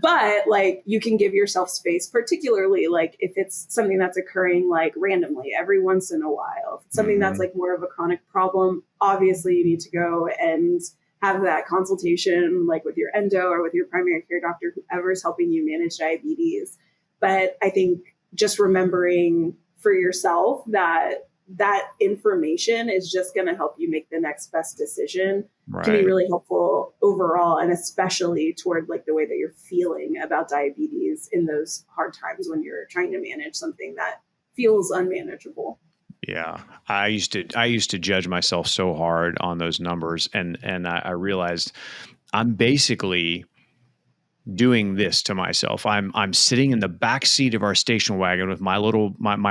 But like you can give yourself space, particularly like if it's something that's occurring like randomly every once in a while. If it's something that's like more of a chronic problem, obviously you need to go and have that consultation like with your endo or with your primary care doctor, whoever's helping you manage diabetes. But I think just remembering for yourself that that information is just going to help you make the next best decision can be really helpful overall, and especially toward like the way that you're feeling about diabetes in those hard times when you're trying to manage something that feels unmanageable. Yeah. I used to judge myself so hard on those numbers, and I realized I'm basically doing this to myself. I'm sitting in the back seat of our station wagon with my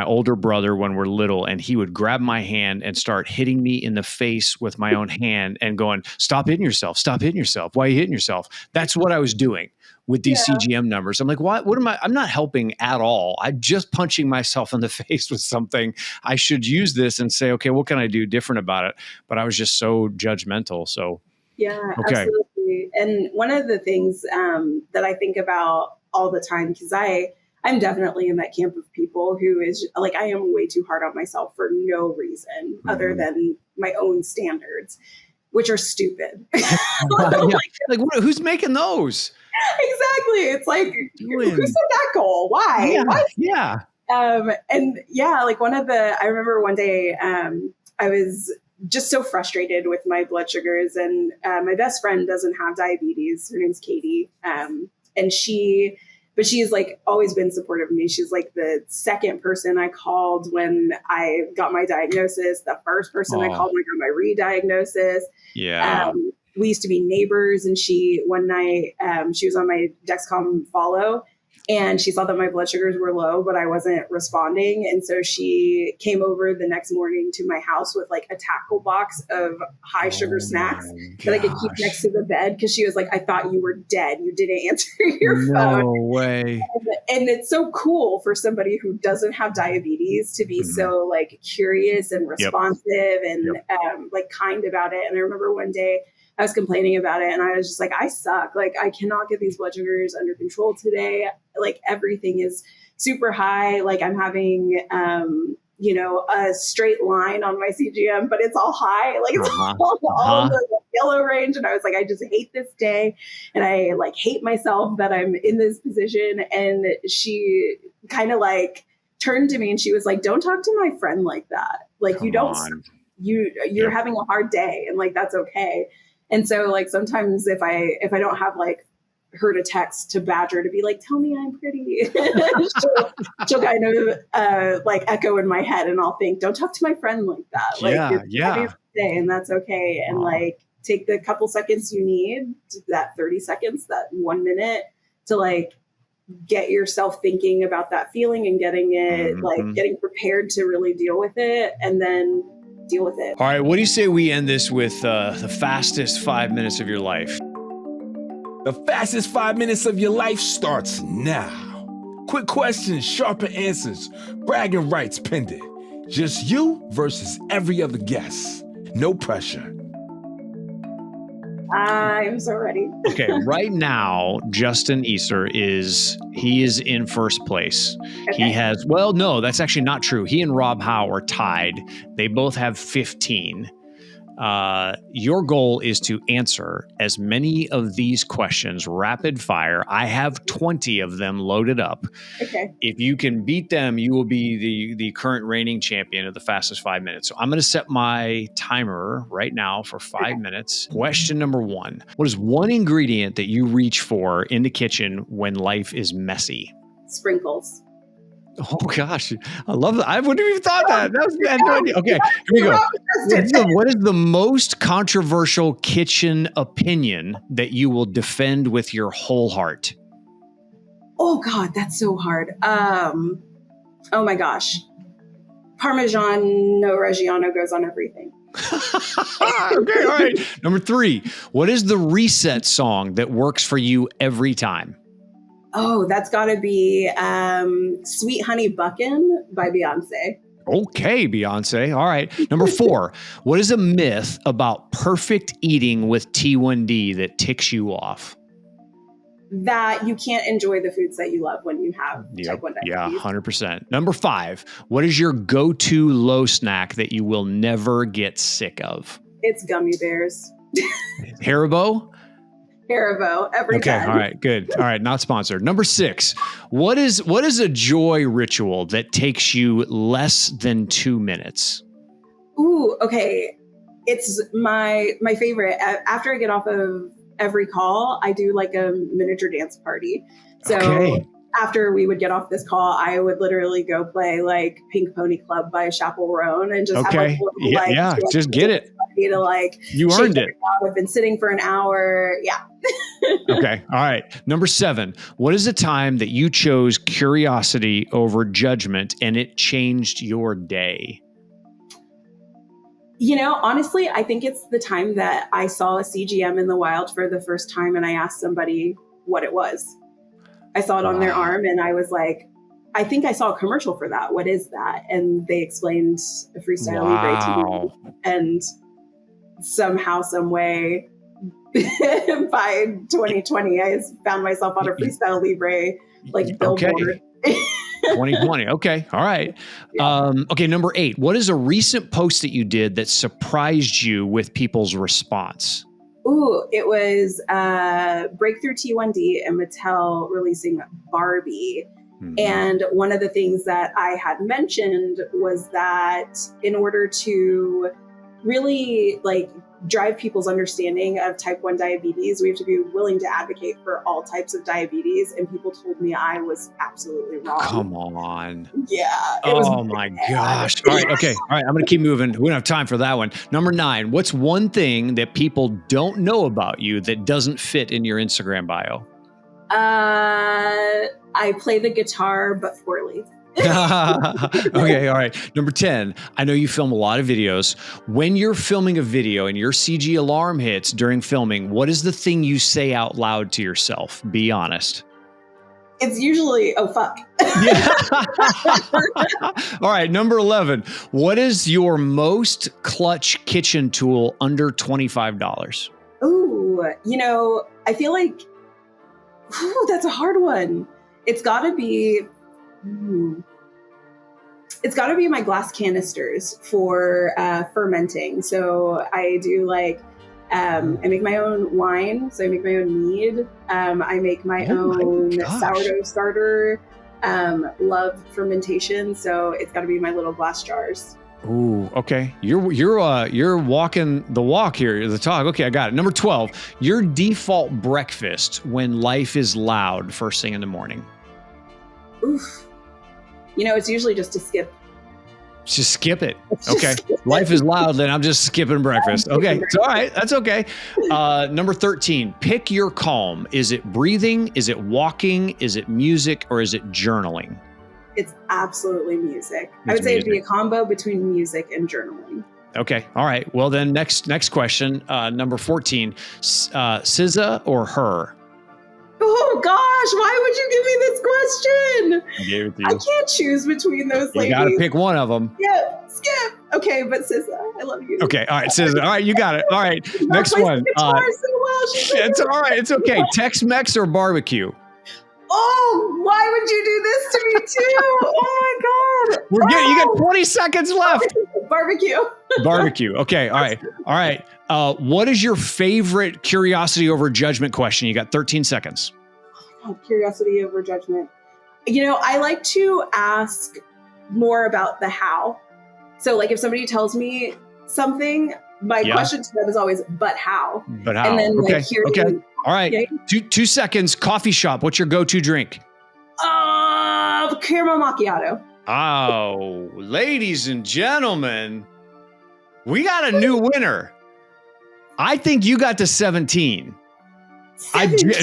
older brother when we're little, and he would grab my hand and start hitting me in the face with my own hand and going, "Stop hitting yourself. Stop hitting yourself. Why are you hitting yourself?" That's what I was doing with these CGM numbers. I'm like, what am I? I'm not helping at all. I'm just punching myself in the face with something. I should use this and say, okay, what can I do different about it? But I was just so judgmental. So absolutely. And one of the things that I think about all the time, because I'm definitely in that camp of people who is like, I am way too hard on myself for no reason other than my own standards, which are stupid. Who's making those? Exactly. It's like, who set that goal? Why? I remember one day I was just so frustrated with my blood sugars, and my best friend doesn't have diabetes. Her name's Katie. But she's like always been supportive of me. She's like the second person I called when I got my diagnosis, the first person I called when I got my re-diagnosis. We used to be neighbors, and one night she was on my Dexcom follow, and she saw that my blood sugars were low, but I wasn't responding. And so she came over the next morning to my house with like a tackle box of high sugar snacks that I could keep next to the bed. Cause she was like, "I thought you were dead. You didn't answer your phone." No way. And it's so cool for somebody who doesn't have diabetes to be so like curious and responsive and like kind about it. And I remember one day I was complaining about it, and I was just like, I suck. Like, I cannot get these blood sugars under control today. Like, everything is super high. Like, I'm having, a straight line on my CGM, but it's all high. Like, it's all in the yellow range. And I was like, I just hate this day. And I like hate myself that I'm in this position. And she kind of like turned to me and she was like, "Don't talk to my friend like that. Like, you're having a hard day, and like, that's okay." And so like sometimes if I don't have like her to text to badger to be like, "Tell me I'm pretty," she'll kind of like echo in my head, and I'll think, "Don't talk to my friend like that." Like, it's having a day, and that's okay. And like take the couple seconds you need, that 30 seconds, that 1 minute to like get yourself thinking about that feeling and getting it like getting prepared to really deal with it, and then deal with it. All right. What do you say we end this with the fastest 5 minutes of your life? The fastest 5 minutes of your life starts now. Quick questions, sharper answers, bragging rights pending. Just you versus every other guest. No pressure. I'm so ready. Okay, right now, Justin Easer is in first place. Okay. He has, no, that's actually not true. He and Rob Howe are tied. They both have 15. Your goal is to answer as many of these questions rapid fire. I have 20 of them loaded up. Okay. If you can beat them, you will be the current reigning champion of the fastest 5 minutes. So I'm going to set my timer right now for 5 minutes. Question number 1. What is one ingredient that you reach for in the kitchen when life is messy? Sprinkles. Oh gosh, I love that. I wouldn't have even thought that. I had no idea. Okay, here we go. What is the most controversial kitchen opinion that you will defend with your whole heart? Oh God, that's so hard. Oh my gosh. Parmigiano Reggiano goes on everything. Okay, all right. Number 3, what is the reset song that works for you every time? Oh, that's got to be Sweet Honey Buckin' by Beyonce. Okay, Beyonce. All right. Number 4, what is a myth about perfect eating with T1D that ticks you off? That you can't enjoy the foods that you love when you have type 1 diabetes. Yeah, 100%. Number 5, what is your go-to low snack that you will never get sick of? It's gummy bears. Haribo? Haribo every time. Okay, all right, good. All right, not sponsored. Number 6, what is a joy ritual that takes you less than 2 minutes? Ooh, okay. It's my favorite. After I get off of every call, I do like a miniature dance party. So after we would get off this call, I would literally go play like Pink Pony Club by Chappell Roan and just have like a little, just get it. To like you earned it. I've been sitting for an hour. Yeah. Okay. All right. Number 7, what is a time that you chose curiosity over judgment and it changed your day? You know, honestly, I think it's the time that I saw a CGM in the wild for the first time and I asked somebody what it was. I saw it on their arm and I was like, I think I saw a commercial for that. What is that? And they explained a freestyle libre to me. And somehow, some way, by 2020, I found myself on a freestyle libre like billboard. 2020. Okay. All right. Yeah. Okay. Number 8, what is a recent post that you did that surprised you with people's response? Ooh, it was Breakthrough T1D and Mattel releasing Barbie. Mm-hmm. And one of the things that I had mentioned was that in order to really like drive people's understanding of type 1 diabetes, we have to be willing to advocate for all types of diabetes. And people told me I was absolutely wrong. Come on. Yeah. Oh my gosh. All right. Okay. All right. I'm going to keep moving. We don't have time for that one. Number 9, what's one thing that people don't know about you that doesn't fit in your Instagram bio? I play the guitar, but poorly. Okay, all right. Number 10, I know you film a lot of videos. When you're filming a video and your CG alarm hits during filming, what is the thing you say out loud to yourself? Be honest. It's usually, oh, fuck. Yeah. All right, number 11, what is your most clutch kitchen tool under $25? Ooh, you know, I feel like, that's a hard one. It's got to be my glass canisters for fermenting. So I do like, I make my own wine. So I make my own mead. I make my own sourdough starter. Love fermentation. So it's got to be my little glass jars. Ooh, okay. You're walking the walk here, the talk. Okay, I got it. Number 12, your default breakfast when life is loud first thing in the morning. Oof. You know, it's usually just to skip. Just skip it. Okay. Life is loud, then I'm just skipping breakfast. Okay. It's all right. That's okay. Number 13, pick your calm. Is it breathing? Is it walking? Is it music? Or is it journaling? It's absolutely music. I would say it'd be a combo between music and journaling. Okay. All right. Well, then next question, number 14, SZA or her? Oh gosh, why would you give me this question? I gave it to you. I can't choose between those ladies. You got to pick one of them. Yeah, skip. Okay, but SZA, I love you. Okay, all right, SZA. All right, you got it. All right, next one. It's all right. It's okay. Tex-Mex or barbecue? Oh, why would you do this to me too? Oh my God. You got 20 seconds left. Barbecue. Barbecue. Okay. All right. All right. What is your favorite curiosity over judgment question? You got 13 seconds. Oh, curiosity over judgment. I like to ask more about the how. So like if somebody tells me something, my question to them is always, but how? But how? And then okay. All right. Yeah. 2 seconds. Coffee shop. What's your go-to drink? Caramel macchiato. Oh, ladies and gentlemen, we got a new winner. I think you got to 17.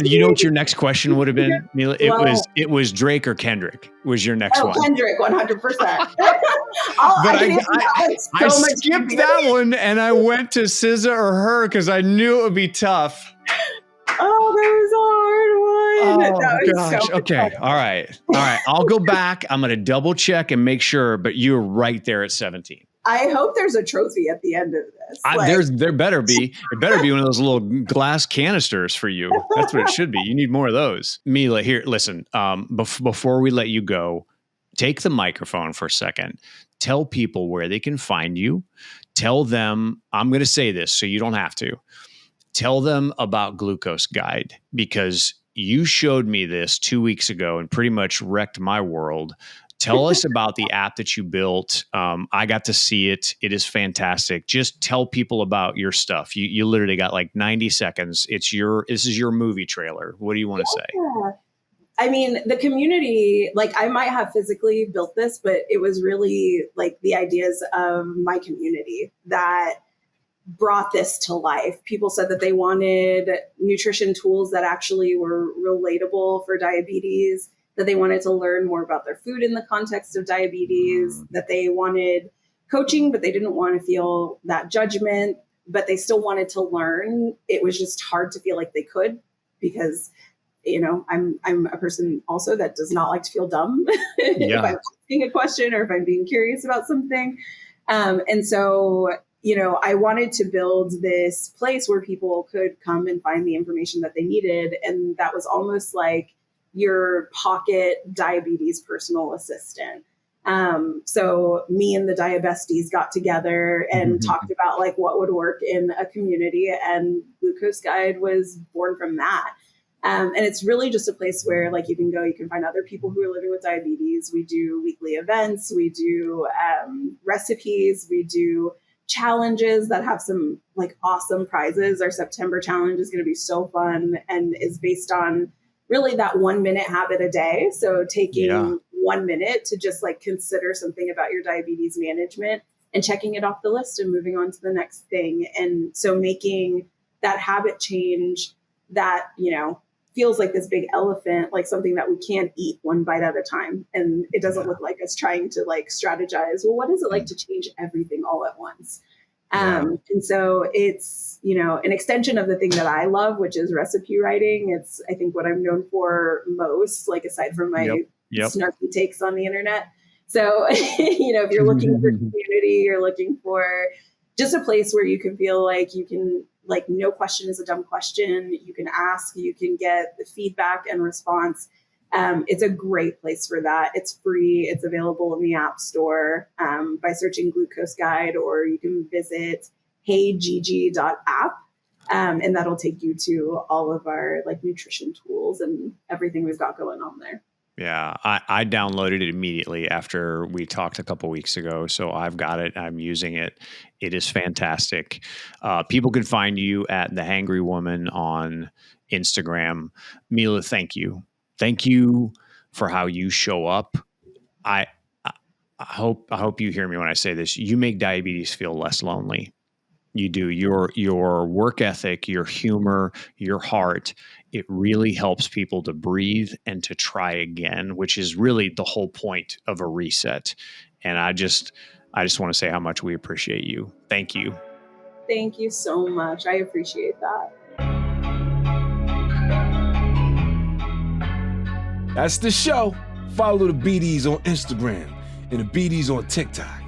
You know what your next question would have been, Mila? It was Drake or Kendrick was your next one. Kendrick, 100%. I skipped that one and I went to SZA or her because I knew it would be tough. Oh, that was a hard one. Oh gosh. So okay. All right. I'll go back. I'm going to double check and make sure, but you're right there at 17. I hope there's a trophy at the end of this. There better be. It better be one of those little glass canisters for you. That's what it should be. You need more of those. Mila, here, listen, before we let you go, take the microphone for a second. Tell people where they can find you. Tell them, I'm going to say this so you don't have to. Tell them about Glucose Guide, because you showed me this 2 weeks ago and pretty much wrecked my world. Tell us about the app that you built. I got to see it. It is fantastic. Just tell people about your stuff. You literally got like 90 seconds. This is your movie trailer. What do you want to say? I mean, the community, like I might have physically built this, but it was really like the ideas of my community that brought this to life. People said that they wanted nutrition tools that actually were relatable for diabetes, that they wanted to learn more about their food in the context of diabetes, that they wanted coaching, but they didn't want to feel that judgment, but they still wanted to learn. It was just hard to feel like they could because, I'm a person also that does not like to feel dumb if I'm asking a question or if I'm being curious about something. And so, I wanted to build this place where people could come and find the information that they needed. And that was almost like your pocket diabetes personal assistant. So me and the Diabesties got together and talked about like what would work in a community, and Glucose Guide was born from that. And it's really just a place where like you can go, you can find other people who are living with diabetes. We do weekly events, we do recipes, we do challenges that have some like awesome prizes. Our September challenge is going to be so fun and is based on really that 1 minute habit a day. So taking 1 minute to just like consider something about your diabetes management and checking it off the list and moving on to the next thing. And so making that habit change that, feels like this big elephant, like something that we can't eat one bite at a time. And it doesn't look like us trying to like strategize, well, what is it like to change everything all at once? And so it's, an extension of the thing that I love, which is recipe writing. It's, I think, what I'm known for most, like aside from my snarky takes on the internet. So, if you're looking for community, you're looking for just a place where you can feel like you can, like, no question is a dumb question. You can ask, you can get the feedback and response. It's a great place for that. It's free. It's available in the App Store by searching Glucose Guide, or you can visit heygg.app, and that'll take you to all of our like nutrition tools and everything we've got going on there. Yeah, I downloaded it immediately after we talked a couple weeks ago. So I've got it. I'm using it. It is fantastic. People can find you at The Hangry Woman on Instagram. Mila, thank you. Thank you for how you show up. I hope you hear me when I say this. You make diabetes feel less lonely. You do. Your work ethic, your humor, your heart, it really helps people to breathe and to try again, which is really the whole point of a reset. And I just want to say how much we appreciate you. Thank you. Thank you so much. I appreciate that. That's the show. Follow the BDs on Instagram and the BDs on TikTok.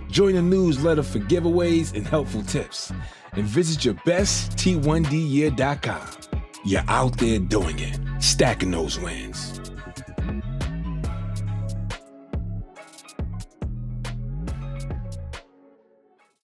Join the newsletter for giveaways and helpful tips. And visit your bestt1dyear.com. You're out there doing it, stacking those wins.